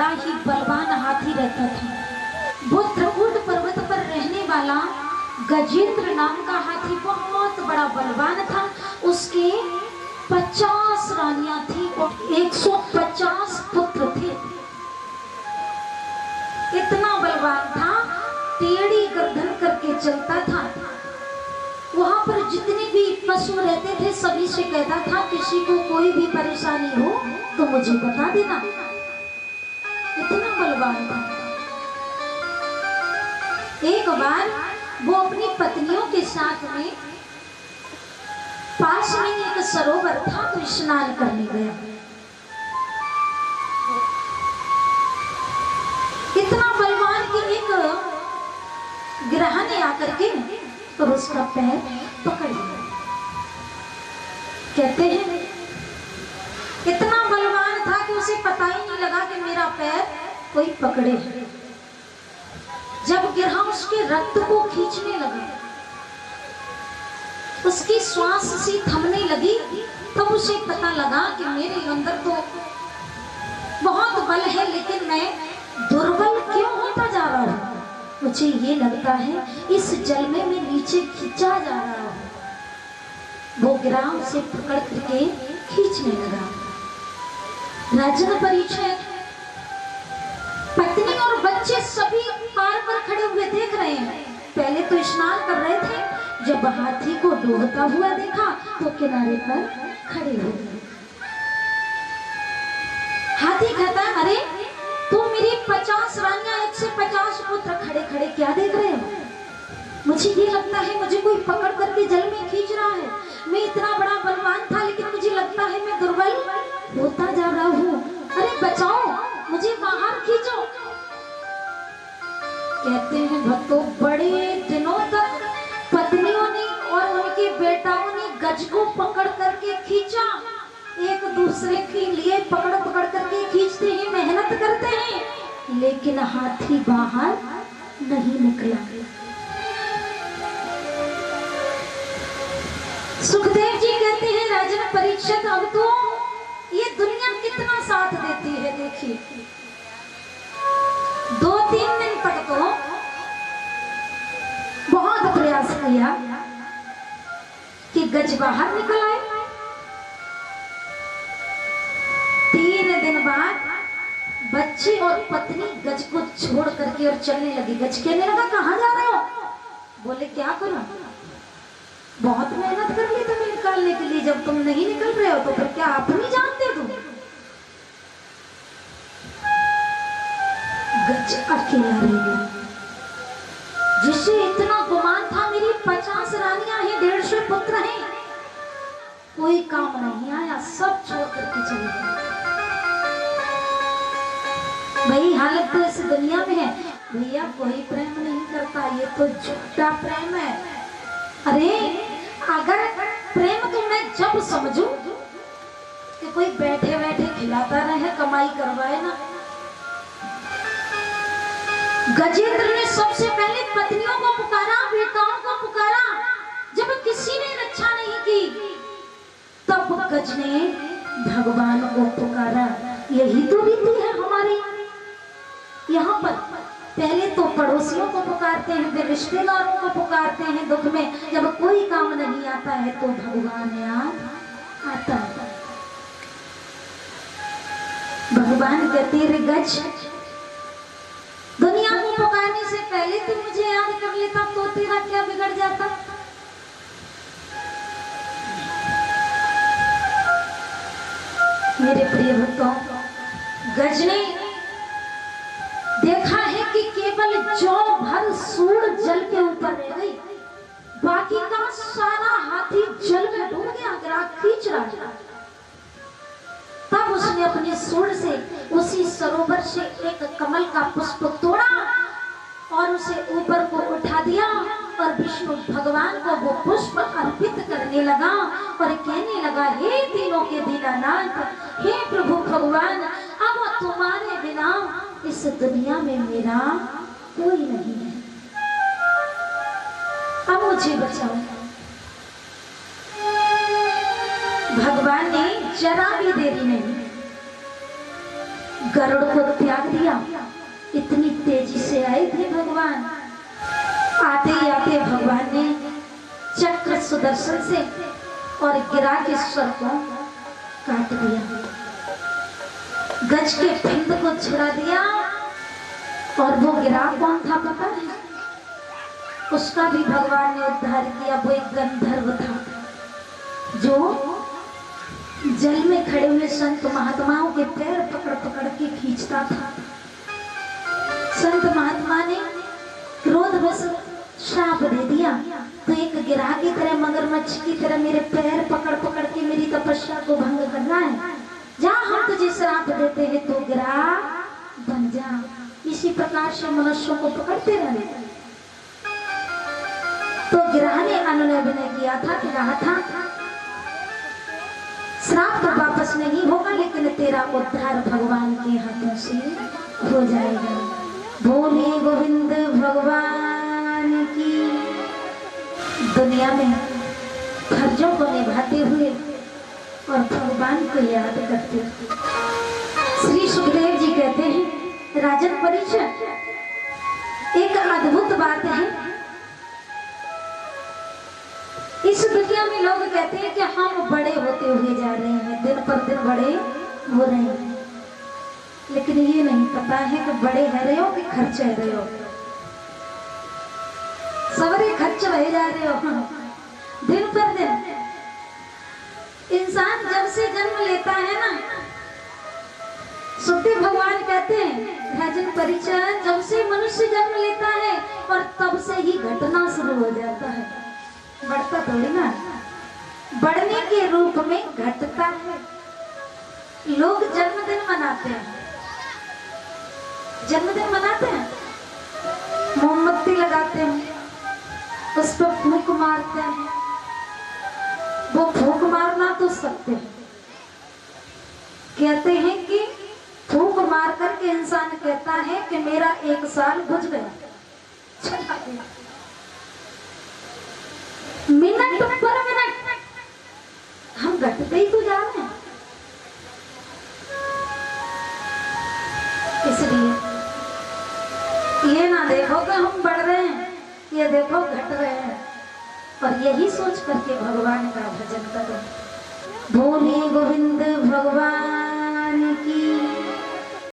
बड़ा ही बलवान हाथी रहता था। वो त्रिकूट पर्वत पर रहने वाला गजेंद्र नाम का हाथी बहुत बड़ा बलवान था। उसके 50 रानियां थी और 150 पुत्र थे। इतना बलवान था, टेढ़ी गर्दन करके चलता था। वहां पर जितने भी पशु रहते थे सभी से कहता था किसी को कोई भी परेशानी हो तो मुझे बता देना। इतना बलवान था। एक बार वो अपनी पत्नियों के साथ में पास में एक सरोवर था तो स्नान करने गया। इतना बलवान कि एक गिरह ने आकर के और उसका पैर पकड़ लिया। कहते हैं इतना बलवान था कि उसे पता ही नहीं लगा कि मेरा पैर कोई पकड़े है। जब गिरहा उसके रक्त को खींचने लगा, उसकी श्वास सी थमने लगी, तब उसे पता लगा कि मेरे अंदर तो बहुत बल है लेकिन मैं दुर्बल क्यों होता जा रहा हूं। मुझे ये लगता है इस जल में मैं नीचे खींचा जा रहा हूं। वो गिरहा उसे पकड़ करके खींचने लगा। राजन परीक्षित पत्नी और बच्चे सभी पार पर खड़े हुए देख रहे हैं। पहले तो स्नान कर रहे थे, जब हाथी को डूबता हुआ देखा तो किनारे पर खड़े हो गए। हाथी कहता है अरे तुम मेरी 50 रानियां 150 पुत्र खड़े खड़े क्या देख रहे हो। मुझे ये लगता है मुझे कोई पकड़ करके जल में खींच रहा है। मैं इतना बड़ा बलवान था लेकिन मुझे लगता है मैं दुर्बल होता जा रहा हूँ। अरे बचाओ, मुझे बाहर खींचो। कहते हैं भक्तों बड़े दिनों तक पत्नियों ने और उनके बेटाओं ने गज को पकड़ करके खींचा। एक दूसरे के लिए पकड़ पकड़ करके खींचते हैं, मेहनत करते हैं, लेकिन हाथी बाहर नहीं निकला। सुखदेव जी कहते हैं राजन परीक्षित अब तो ये दुनिया कितना साथ देती है। देखिए 2-3 दिन तक तो बहुत प्रयास किया कि गज बाहर निकल आए। 3 दिन बाद बच्चे और पत्नी गज को छोड़ करके और चलने लगी। गज कहने लगा कहाँ जा रहे हो। बोले क्या करूं, बहुत मेहनत कर ली तुम्हें निकालने के लिए, जब तुम नहीं निकल रहे हो तो फिर क्या आप नहीं जानते तुम। गज अकेला रह गया, जिससे इतना गुमान था मेरी 50 रानियां हैं, 150 पुत्र हैं, कोई काम नहीं आया, सब छोड़ करके चले गए। भाई हालत तो इस दुनिया में है भैया, कोई प्रेम नहीं करता, ये तो झूठा प्रेम है। अरे अगर प्रेम तो मैं जब समझूं कि कोई बैठे बैठे खिलाता रहे, कमाई करवाए ना। गजेंद्र ने सबसे पहले पत्नियों को पुकारा, बेटाओं को पुकारा। जब किसी ने रक्षा नहीं की तब गज ने भगवान को पुकारा। यही तो रीति है हमारी यहाँ पर। पहले तो पड़ोसियों को पुकारते हैं, फिर रिश्तेदारों को पुकारते हैं दुख में। जब कोई काम नहीं आता है तो भगवान याद आता है। भगवान कहते रे गज, दुनिया को पुकारने से पहले तू मुझे याद कर लेता तो तेरा क्या बिगड़ जाता। मेरे प्रिय भक्तों, गज ने देखा है कि केवल जौ भर सूढ़ जल के ऊपर रह गई, बाकी का सारा हाथी जल में डूब गया, गिरा खींच रहा है। तब उसने अपने सूढ़ से उसी सरोवर से एक कमल का पुष्प तोड़ा और उसे ऊपर को उठा दिया और विष्णु भगवान को वो पुष्प अर्पित करने लगा और कहने लगा हे तीनों के दीनानाथ, हे प्रभु भगवान, अब तुम्हारे बिना इस दुनिया में मेरा कोई नहीं है, अब मुझे बचाओ। भगवान ने जरा भी देरी नहीं, गरुड़ को त्याग दिया। इतनी तेजी से आए थे भगवान। आते ही आते भगवान ने चक्र सुदर्शन से और गिरा के स्वर को काट दिया, गज के फिंद को छुड़ा दिया। और वो गिरा कौन था पता है? उसका भी भगवान ने उद्धार किया। वो एक गंधर्व था जो जल में खड़े हुए संत महात्माओं के पैर पकड़ पकड़ के खींचता था। संत महात्मा ने क्रोधवश श्राप दे दिया, तो एक गिरा की तरह, मगरमच्छ की तरह मेरे पैर पकड़ पकड़ के मेरी तपस्या को भंग करना है। जहाँ हम तुझे श्राप देते हैं तो गिरा बन जा। इसी प्रकार से मनुष्यों को पकड़ते रहे। तो गिरा ने अनुनय विनय किया था कि कहा था श्राप तो वापस नहीं होगा, लेकिन तेरा उद्धार भगवान के हाथों से हो जाएगा। बोले गोविंद भगवान की। दुनिया में फर्जों को निभाते हुए और भगवान को याद करते हुए श्री सुखदेव जी कहते हैं, राजन परीक्षित, एक अद्भुत बात है। इस दुनिया में लोग कहते हैं कि हम बड़े होते हुए जा रहे हैं, दिन पर दिन बड़े हो रहे हैं, लेकिन ये नहीं पता है कि बड़े है रहे हो कि खर्च है रहे हो। सवरे खर्च रहे जा रहे हो दिन पर दिन। इंसान जब से जन्म लेता है ना, सुखदेव भगवान कहते हैं राजन परीक्षित, जब से मनुष्य जन्म लेता है और तब से ही घटना शुरू हो जाता है। बढ़ता थोड़ी ना, बढ़ने के रूप में घटता है। लोग जन्मदिन मनाते हैं, जन्मदिन मनाते हैं, मोमबत्ती लगाते हैं, उस पर फूंक मारते हैं। वो फूंक मारना तो सकते हैं, कहते हैं कि फूंक मार करके इंसान कहता है कि मेरा 1 साल गुज गया, चला गया। मिनट पर मिनट हम घटते ही तो जा रहे हैं। इसलिए ये ना देखो कि हम बढ़ रहे हैं, ये देखो घट रहे हैं, और यही सोच करके भगवान का भजन करो। बोले गोविंद भगवान